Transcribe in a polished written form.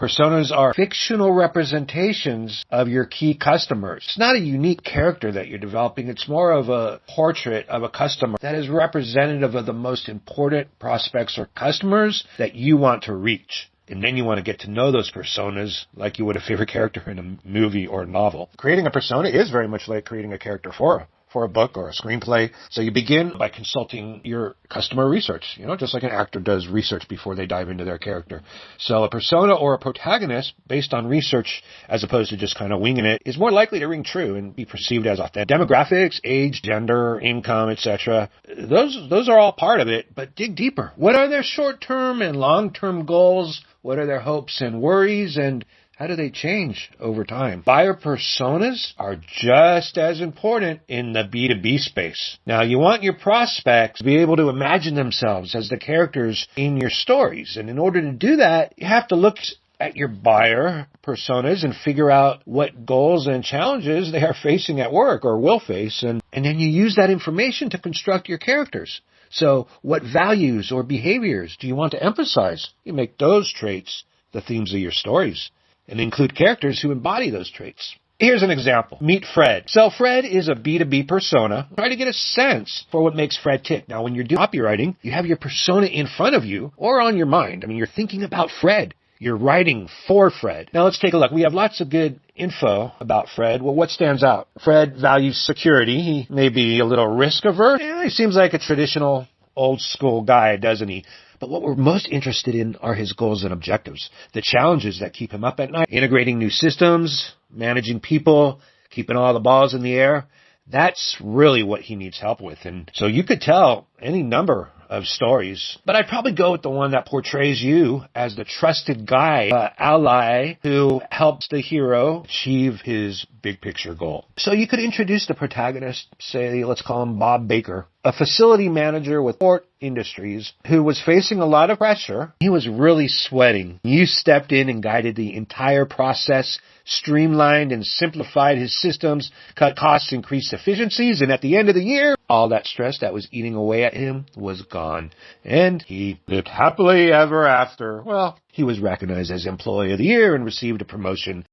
Personas are fictional representations of your key customers. It's not a unique character that you're developing. It's more of a portrait of a customer that is representative of the most important prospects or customers that you want to reach. And then you want to get to know those personas like you would a favorite character in a movie or a novel. Creating a persona is very much like creating a character for a book or a screenplay. So you begin by consulting your customer research, just like an actor does research before they dive into their character. So a persona or a protagonist based on research as opposed to just kind of winging it is more likely to ring true and be perceived as authentic. Demographics, age, gender, income, etc. Those are all part of it, but dig deeper. What are their short-term and long-term goals? What are their hopes and worries? And how do they change over time? Buyer personas are just as important in the B2B space. Now, you want your prospects to be able to imagine themselves as the characters in your stories. And in order to do that, you have to look at your buyer personas and figure out what goals and challenges they are facing at work or will face. And then you use that information to construct your characters. So what values or behaviors do you want to emphasize? You make those traits the themes of your stories and include characters who embody those traits. Here's an example. Meet Fred. So Fred is a B2B persona. Try to get a sense for what makes Fred tick. Now, when you're doing copywriting, you have your persona in front of you or on your mind. You're thinking about Fred. You're writing for Fred. Now, let's take a look. We have lots of good info about Fred. Well, what stands out? Fred values security. He may be a little risk averse. He seems like a traditional old school guy, doesn't he? But what we're most interested in are his goals and objectives, the challenges that keep him up at night, integrating new systems, managing people, keeping all the balls in the air. That's really what he needs help with. And so you could tell any number of stories, but I'd probably go with the one that portrays you as the trusted guy, ally who helps the hero achieve his big picture goal. So you could introduce the protagonist, say, let's call him Bob Baker, a facility manager with Ford Industries who was facing a lot of pressure. He was really sweating. You stepped in and guided the entire process, streamlined and simplified his systems, cut costs, increased efficiencies, and at the end of the year, all that stress that was eating away at him was gone. And he lived happily ever after. Well, he was recognized as Employee of the Year and received a promotion